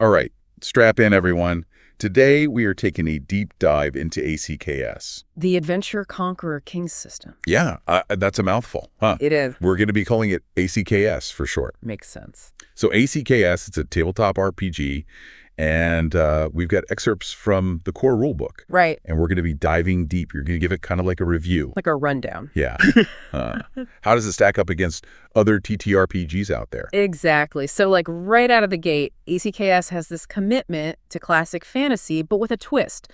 All right, strap in, everyone. Today, we are taking a deep dive into ACKS. The Adventurer Conqueror King System. Yeah, that's a mouthful, huh? It is. We're going to be calling it ACKS for short. Makes sense. So ACKS, it's a tabletop RPG, and we've got excerpts from the core rulebook. Right. And we're going to be diving deep. You're going to give it kind of like a review. Like a rundown. Yeah. How does it stack up against other TTRPGs out there? Exactly. So like right out of the gate, ACKS has this commitment to classic fantasy, but with a twist.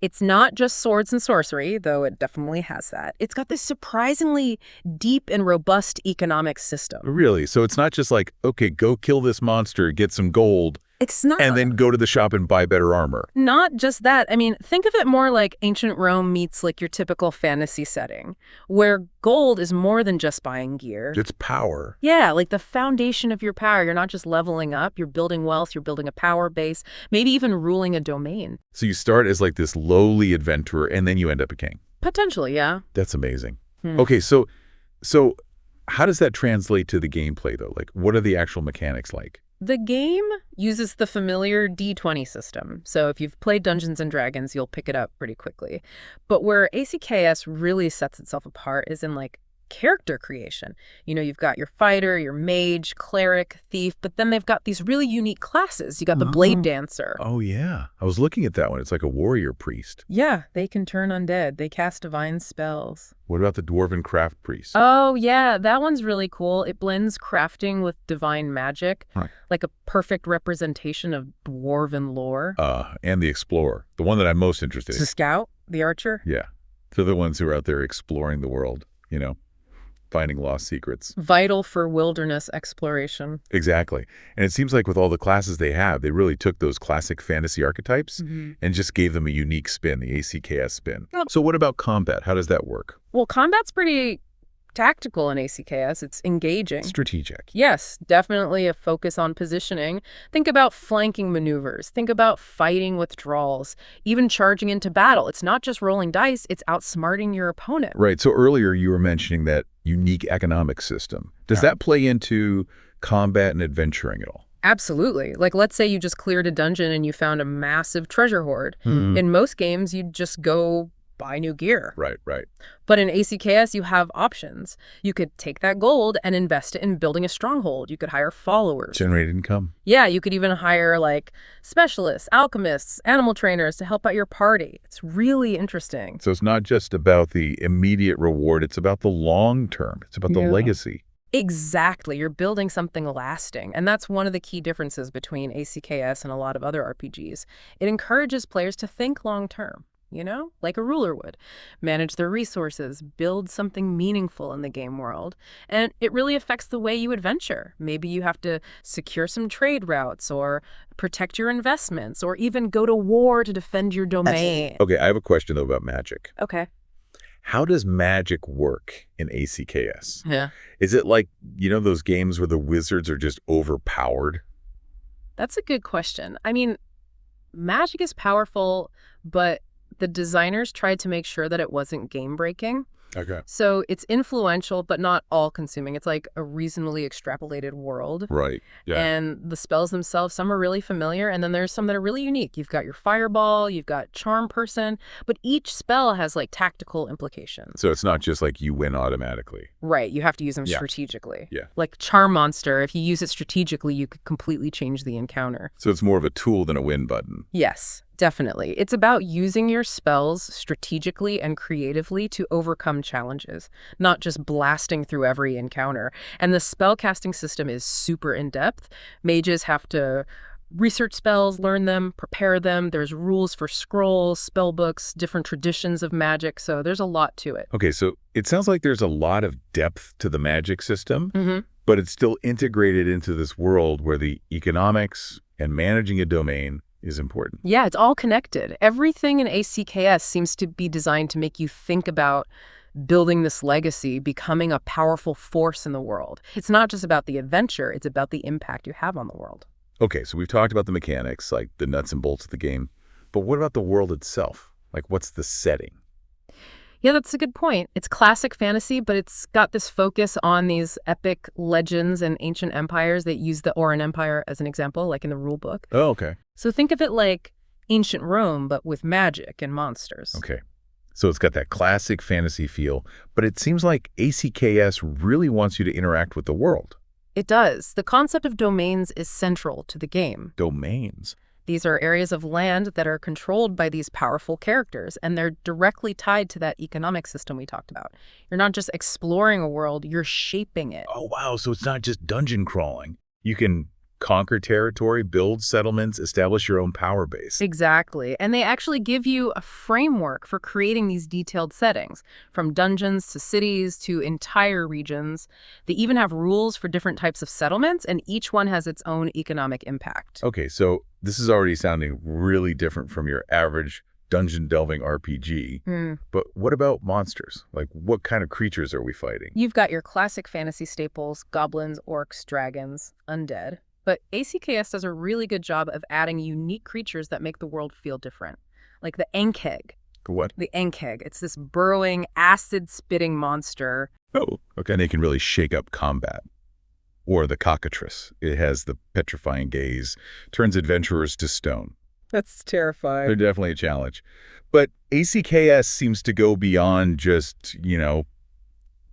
It's not just swords and sorcery, though it definitely has that. It's got this surprisingly deep and robust economic system. Really? So it's not just like, okay, go kill this monster, get some gold, It's not. and then go to the shop and buy better armor. Not just that. I mean, think of it more like ancient Rome meets like your typical fantasy setting, where gold is more than just buying gear. It's power. Yeah, like the foundation of your power. You're not just leveling up, you're building wealth, you're building a power base, maybe even ruling a domain. So you start as like this lowly adventurer, and then you end up a king. Potentially, yeah. That's amazing. Okay, so how does that translate to the gameplay, though? Like, what are the actual mechanics like? The game uses the familiar D20 system, so if you've played Dungeons & Dragons, you'll pick it up pretty quickly. But where ACKS really sets itself apart is in, like, character creation. You know, you've got your fighter, your mage, cleric, thief, but then they've got these really unique classes. You got the blade dancer. Oh, yeah. I was looking at that one. It's like a warrior priest. Yeah, they can turn undead. They cast divine spells. What about the dwarven craft priest? Oh, yeah, that one's really cool. It blends crafting with divine magic, Right. like a perfect representation of dwarven lore. And the explorer, the one that I'm most interested The in. scout, the archer. Yeah. They're the ones who are out there exploring the world, you know, finding lost secrets. Vital for wilderness exploration. Exactly. And it seems like with all the classes they have, they really took those classic fantasy archetypes and just gave them a unique spin, the ACKS spin. Oh. So what about combat? How does that work? Well, combat's pretty tactical in ACKS. It's engaging. Strategic. Yes, definitely a focus on positioning. Think about flanking maneuvers. Think about fighting withdrawals, even charging into battle. It's not just rolling dice, it's outsmarting your opponent. Right. So earlier you were mentioning that unique economic system. Does that play into combat and adventuring at all? Absolutely. Like, let's say you just cleared a dungeon and you found a massive treasure hoard. In most games, you'd just go buy new gear. Right, right. But in ACKS, you have options. You could take that gold and invest it in building a stronghold. You could hire followers. Generate income. Yeah, you could even hire, like, specialists, alchemists, animal trainers to help out your party. It's really interesting. So it's not just about the immediate reward, it's about the long term. It's about the legacy. Exactly. You're building something lasting. And that's one of the key differences between ACKS and a lot of other RPGs. It encourages players to think long term. You know, like a ruler would. Manage their resources, build something meaningful in the game world. And it really affects the way you adventure. Maybe you have to secure some trade routes or protect your investments or even go to war to defend your domain. Okay, I have a question, though, about magic. Okay. How does magic work in ACKS? Yeah. Is it like, you know, those games where the wizards are just overpowered? That's a good question. I mean, magic is powerful, but the designers tried to make sure that it wasn't game-breaking. Okay. So it's influential, but not all-consuming. It's like a reasonably extrapolated world. Right. Yeah. And the spells themselves, some are really familiar, and then there's some that are really unique. You've got your Fireball, you've got Charm Person, but each spell has, like, tactical implications. So it's not just like you win automatically. Right. You have to use them Yeah. strategically. Yeah. Like Charm Monster, if you use it strategically, you could completely change the encounter. So it's more of a tool than a win button. Yes. Definitely. It's about using your spells strategically and creatively to overcome challenges, not just blasting through every encounter. And the spellcasting system is super in-depth. Mages have to research spells, learn them, prepare them. There's rules for scrolls, spell books, different traditions of magic. So there's a lot to it. Okay, so it sounds like there's a lot of depth to the magic system, but it's still integrated into this world where the economics and managing a domain is important. Yeah, it's all connected. Everything in ACKS seems to be designed to make you think about building this legacy, becoming a powerful force in the world. It's not just about the adventure, it's about the impact you have on the world. Okay, so we've talked about the mechanics, like the nuts and bolts of the game, but what about the world itself? Like, what's the setting? Yeah, that's a good point. It's classic fantasy, but it's got this focus on these epic legends and ancient empires that use the Oran Empire as an example, like in the rule book. Oh, okay. So think of it like ancient Rome, but with magic and monsters. Okay. So it's got that classic fantasy feel, but it seems like ACKS really wants you to interact with the world. It does. The concept of domains is central to the game. Domains. These are areas of land that are controlled by these powerful characters, and they're directly tied to that economic system we talked about. You're not just exploring a world, you're shaping it. Oh, wow. So it's not just dungeon crawling. You can conquer territory, build settlements, establish your own power base. Exactly. And they actually give you a framework for creating these detailed settings, from dungeons to cities to entire regions. They even have rules for different types of settlements, and each one has its own economic impact. Okay, so this is already sounding really different from your average dungeon delving RPG. But what about monsters? Like, what kind of creatures are we fighting? You've got your classic fantasy staples: goblins, orcs, dragons, undead. But ACKS does a really good job of adding unique creatures that make the world feel different. Like the ACKS. What? The ACKS. It's this burrowing, acid-spitting monster. Oh, okay. And they can really shake up combat. Or the cockatrice. It has the petrifying gaze, turns adventurers to stone. That's terrifying. They're definitely a challenge. But ACKS seems to go beyond just,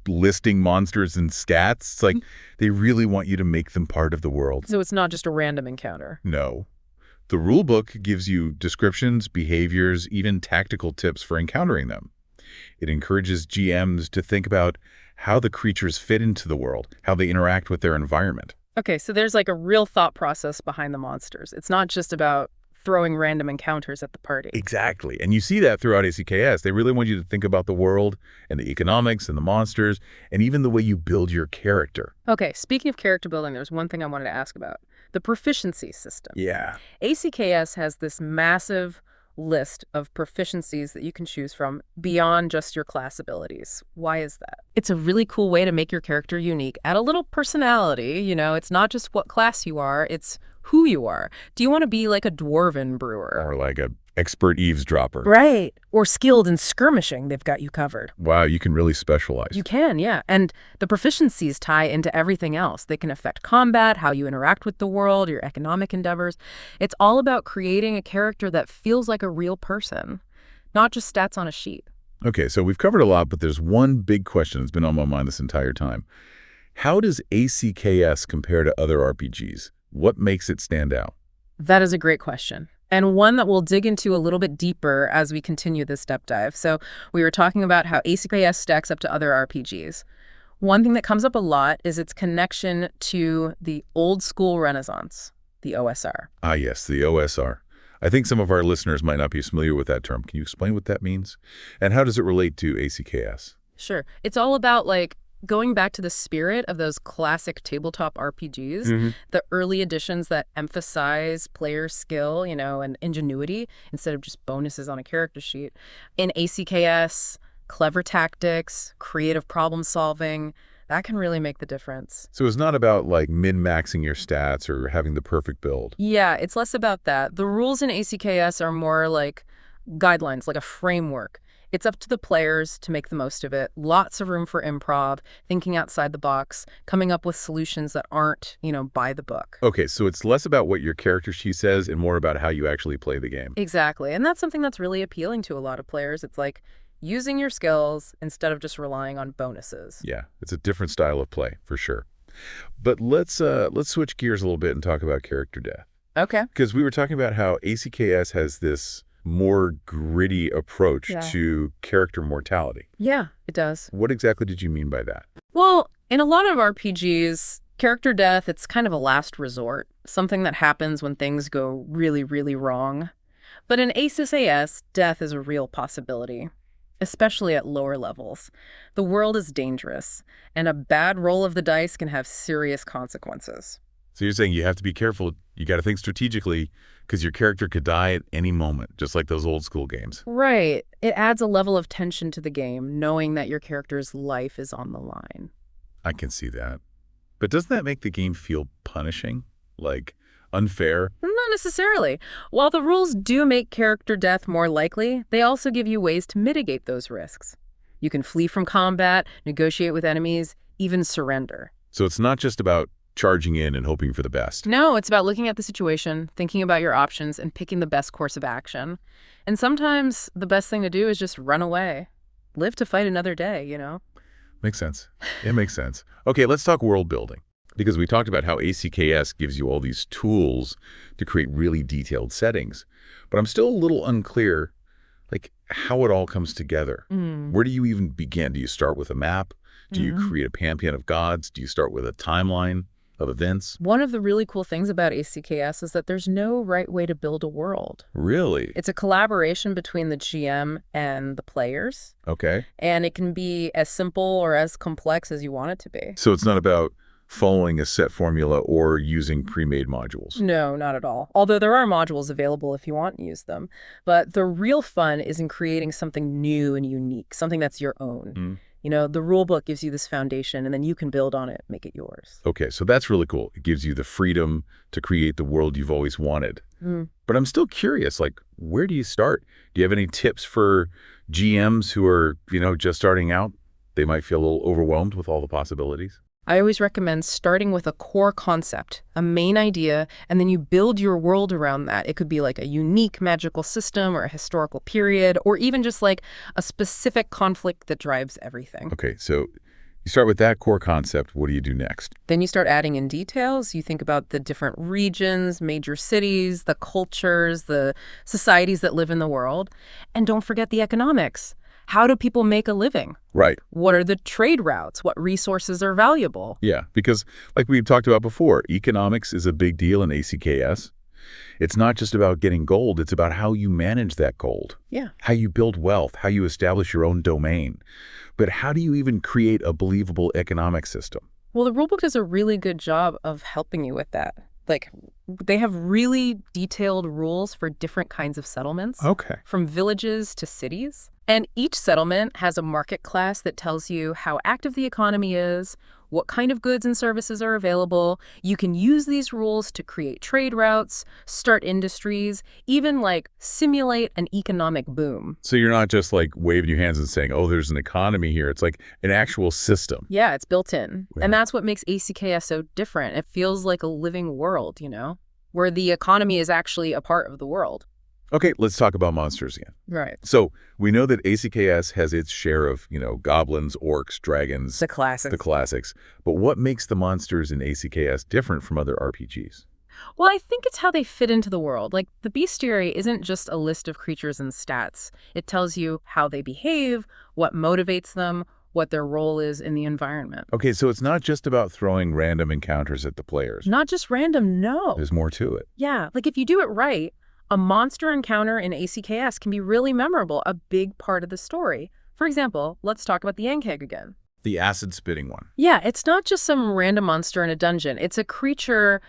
listing monsters and stats. It's like they really want you to make them part of the world. So it's not just a random encounter. No. The rulebook gives you descriptions, behaviors, even tactical tips for encountering them. It encourages GMs to think about how the creatures fit into the world, how they interact with their environment. Okay, so there's like a real thought process behind the monsters. It's not just about throwing random encounters at the party. Exactly. And you see that throughout ACKS. They really want you to think about the world and the economics and the monsters and even the way you build your character. Okay, speaking of character building, there's one thing I wanted to ask about. The proficiency system. Yeah. ACKS has this massive list of proficiencies that you can choose from beyond just your class abilities. Why is that? It's a really cool way to make your character unique. Add a little personality, it's not just what class you are, it's who you are. Do you want to be like a dwarven brewer? Or like an expert eavesdropper. Right. Or skilled in skirmishing, they've got you covered. Wow, you can really specialize. You can, yeah. And the proficiencies tie into everything else. They can affect combat, how you interact with the world, your economic endeavors. It's all about creating a character that feels like a real person, not just stats on a sheet. Okay, so we've covered a lot, but there's one big question that's been on my mind this entire time. How does ACKS compare to other RPGs? What makes it stand out? That is a great question, and one that we'll dig into a little bit deeper as we continue this step dive. So we were talking about how ACKS stacks up to other RPGs. One thing that comes up a lot is its connection to the old school Renaissance, the OSR. Ah, yes, the OSR. I think some of our listeners might not be familiar with that term. Can you explain what that means? And how does it relate to ACKS? Sure. It's all about going back to the spirit of those classic tabletop RPGs, the early editions that emphasize player skill, and ingenuity instead of just bonuses on a character sheet. In ACKS, clever tactics, creative problem solving, that can really make the difference. So it's not about min-maxing your stats or having the perfect build. Yeah, it's less about that. The rules in ACKS are more like guidelines, like a framework. It's up to the players to make the most of it. Lots of room for improv, thinking outside the box, coming up with solutions that aren't, by the book. Okay, so it's less about what your character sheet says and more about how you actually play the game. Exactly. And that's something that's really appealing to a lot of players. It's like using your skills instead of just relying on bonuses. Yeah, it's a different style of play, for sure. But let's switch gears a little bit and talk about character death. Okay. Because we were talking about how ACKS has this more gritty approach to character mortality. Yeah, it does. What exactly did you mean by that? Well, in a lot of RPGs, character death, it's kind of a last resort, something that happens when things go really, really wrong. But in ACKS, death is a real possibility, especially at lower levels. The world is dangerous, and a bad roll of the dice can have serious consequences. So you're saying you have to be careful. You got to think strategically because your character could die at any moment, just like those old school games. Right. It adds a level of tension to the game, knowing that your character's life is on the line. I can see that. But doesn't that make the game feel punishing? Like unfair? Not necessarily. While the rules do make character death more likely, they also give you ways to mitigate those risks. You can flee from combat, negotiate with enemies, even surrender. So it's not just about charging in and hoping for the best. No, it's about looking at the situation, thinking about your options, and picking the best course of action. And sometimes the best thing to do is just run away. Live to fight another day, you know? Makes sense. It makes sense. Okay, let's talk world building. Because we talked about how ACKS gives you all these tools to create really detailed settings. But I'm still a little unclear, like, how it all comes together. Where do you even begin? Do you start with a map? Do you create a pantheon of gods? Do you start with a timeline of events? One of the really cool things about ACKS is that there's no right way to build a world. Really? It's a collaboration between the GM and the players. Okay. And it can be as simple or as complex as you want it to be. So it's not about following a set formula or using pre-made modules? No, not at all. Although there are modules available if you want to use them. But the real fun is in creating something new and unique, something that's your own. You know, the rule book gives you this foundation, and then you can build on it, make it yours. Okay, so that's really cool. It gives you the freedom to create the world you've always wanted. But I'm still curious, like, where do you start? Do you have any tips for GMs who are, just starting out? They might feel a little overwhelmed with all the possibilities. I always recommend starting with a core concept, a main idea, and then you build your world around that. It could be like a unique magical system or a historical period, or even just like a specific conflict that drives everything. Okay, so you start with that core concept. What do you do next? Then you start adding in details. You think about the different regions, major cities, the cultures, the societies that live in the world. And don't forget the economics. How do people make a living? Right. What are the trade routes? What resources are valuable? Yeah, because like we've talked about before, economics is a big deal in ACKS. It's not just about getting gold, it's about how you manage that gold. Yeah. How you build wealth, how you establish your own domain. But how do you even create a believable economic system? Well, the rulebook does a really good job of helping you with that. Like, they have really detailed rules for different kinds of settlements. Okay. From villages to cities. And each settlement has a market class that tells you how active the economy is, what kind of goods and services are available. You can use these rules to create trade routes, start industries, even like simulate an economic boom. So you're not just like waving your hands and saying, oh, there's an economy here. It's like an actual system. Yeah, it's built in. Yeah. And that's what makes ACKS so different. It feels like a living world, where the economy is actually a part of the world. Okay, let's talk about monsters again. Right. So we know that ACKS has its share of, goblins, orcs, dragons. The classics. The classics. But what makes the monsters in ACKS different from other RPGs? Well, I think it's how they fit into the world. Like, the bestiary isn't just a list of creatures and stats. It tells you how they behave, what motivates them, what their role is in the environment. Okay, so it's not just about throwing random encounters at the players. Not just random, no. There's more to it. Yeah, like if you do it right, a monster encounter in ACKS can be really memorable, a big part of the story. For example, let's talk about the ACKS again. The acid-spitting one. Yeah, it's not just some random monster in a dungeon. It's a creature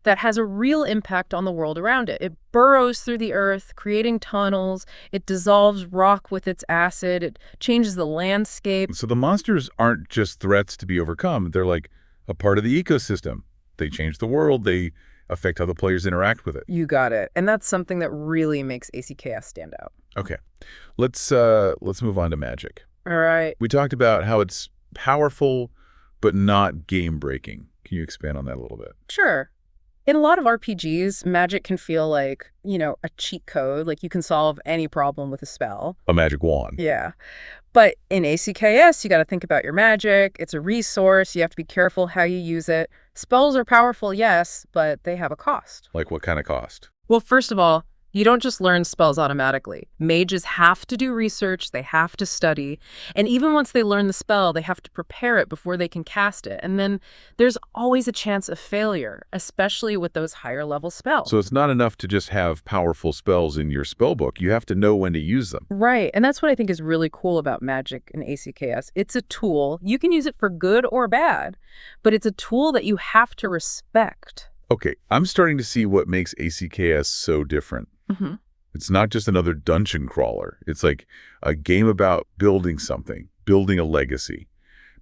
that has a real impact on the world around it. It burrows through the earth, creating tunnels. It dissolves rock with its acid. It changes the landscape. So the monsters aren't just threats to be overcome. They're like a part of the ecosystem. They change the world. They affect how the players interact with it. You got it. And that's something that really makes ACKS stand out. Okay. Let's move on to magic. All right. We talked about how it's powerful, but not game-breaking. Can you expand on that a little bit? Sure. In a lot of RPGs, magic can feel like, a cheat code. Like you can solve any problem with a spell. A magic wand. Yeah. But in ACKS, you got to think about your magic. It's a resource. You have to be careful how you use it. Spells are powerful, yes, but they have a cost. Like what kind of cost? Well, first of all, you don't just learn spells automatically. Mages have to do research, they have to study, and even once they learn the spell, they have to prepare it before they can cast it. And then there's always a chance of failure, especially with those higher level spells. So it's not enough to just have powerful spells in your spell book. You have to know when to use them. Right, and that's what I think is really cool about magic in ACKS. It's a tool. You can use it for good or bad, but it's a tool that you have to respect. Okay, I'm starting to see what makes ACKS so different. Mm-hmm. It's not just another dungeon crawler. It's like a game about building something, building a legacy,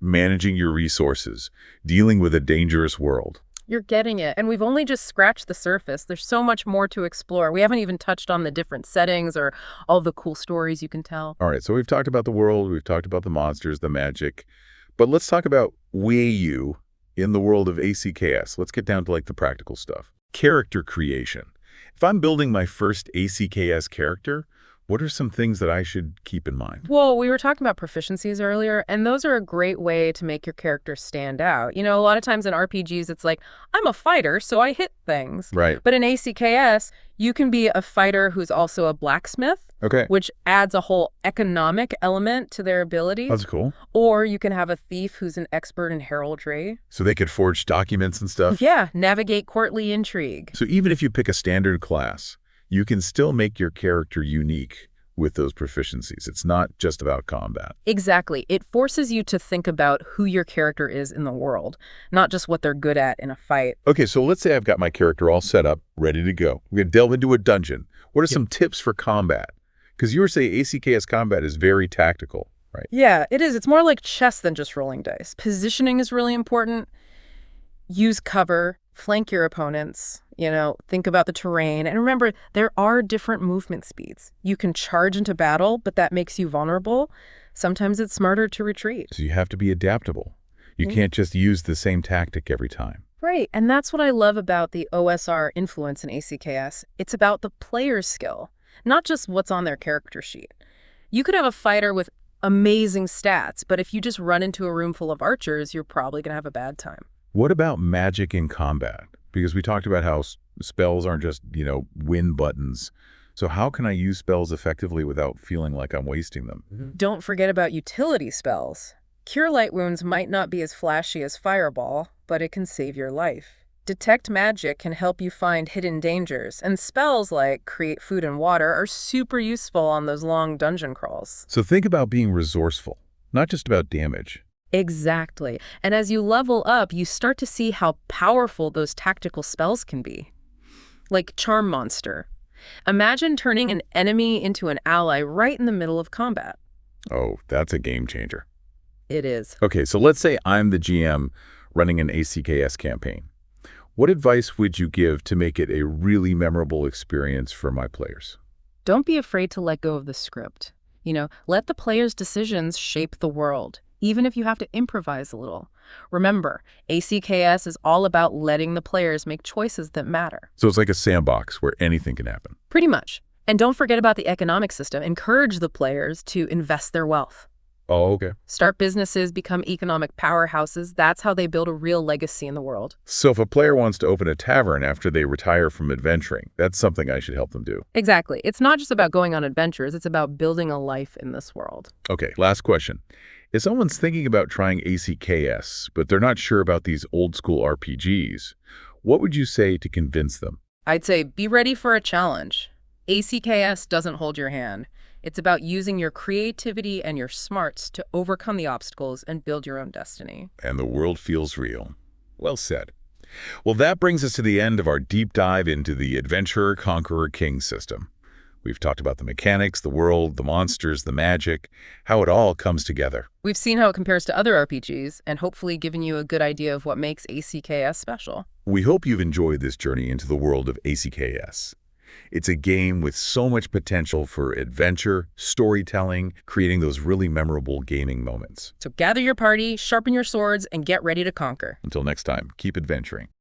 managing your resources, dealing with a dangerous world. You're getting it. And we've only just scratched the surface. There's so much more to explore. We haven't even touched on the different settings or all the cool stories you can tell. All right, so we've talked about the world, we've talked about the monsters, the magic, but let's talk about you in the world of ACKS. Let's get down to like the practical stuff. Character creation. If I'm building my first ACKS character, what are some things that I should keep in mind? Well, we were talking about proficiencies earlier, and those are a great way to make your character stand out. A lot of times in RPGs, it's like, I'm a fighter, so I hit things. Right. But in ACKS, you can be a fighter who's also a blacksmith, Okay. which adds a whole economic element to their abilities. That's cool. Or you can have a thief who's an expert in heraldry. So they could forge documents and stuff? Yeah, navigate courtly intrigue. So even if you pick a standard class, you can still make your character unique with those proficiencies. It's not just about combat. Exactly. It forces you to think about who your character is in the world, not just what they're good at in a fight. Okay, so let's say I've got my character all set up, ready to go. We're going to delve into a dungeon. What are some tips for combat? Because you were saying ACKS combat is very tactical, right? Yeah, it is. It's more like chess than just rolling dice. Positioning is really important. Use cover, flank your opponents, think about the terrain. And remember, there are different movement speeds. You can charge into battle, but that makes you vulnerable. Sometimes it's smarter to retreat. So you have to be adaptable. You can't just use the same tactic every time. Right, and that's what I love about the OSR influence in ACKS. It's about the player's skill, not just what's on their character sheet. You could have a fighter with amazing stats, but if you just run into a room full of archers, you're probably going to have a bad time. What about magic in combat? Because we talked about how spells aren't just, win buttons. So how can I use spells effectively without feeling like I'm wasting them? Don't forget about utility spells. Cure Light Wounds might not be as flashy as Fireball, but it can save your life. Detect Magic can help you find hidden dangers, and spells like Create Food and Water are super useful on those long dungeon crawls. So think about being resourceful, not just about damage. Exactly. And as you level up, you start to see how powerful those tactical spells can be. Like Charm Monster. Imagine turning an enemy into an ally right in the middle of combat. Oh, that's a game changer. It is. Okay, so let's say I'm the GM running an ACKS campaign. What advice would you give to make it a really memorable experience for my players? Don't be afraid to let go of the script. Let the players' decisions shape the world, even if you have to improvise a little. Remember, ACKS is all about letting the players make choices that matter. So it's like a sandbox where anything can happen. Pretty much. And don't forget about the economic system. Encourage the players to invest their wealth. Oh, okay. Start businesses, become economic powerhouses. That's how they build a real legacy in the world. So if a player wants to open a tavern after they retire from adventuring, that's something I should help them do. Exactly. It's not just about going on adventures. It's about building a life in this world. Okay, last question. If someone's thinking about trying ACKS, but they're not sure about these old school RPGs, what would you say to convince them? I'd say be ready for a challenge. ACKS doesn't hold your hand. It's about using your creativity and your smarts to overcome the obstacles and build your own destiny. And the world feels real. Well said. Well, that brings us to the end of our deep dive into the Adventurer Conqueror King System. We've talked about the mechanics, the world, the monsters, the magic, how it all comes together. We've seen how it compares to other RPGs and hopefully given you a good idea of what makes ACKS special. We hope you've enjoyed this journey into the world of ACKS. It's a game with so much potential for adventure, storytelling, creating those really memorable gaming moments. So gather your party, sharpen your swords, and get ready to conquer. Until next time, keep adventuring.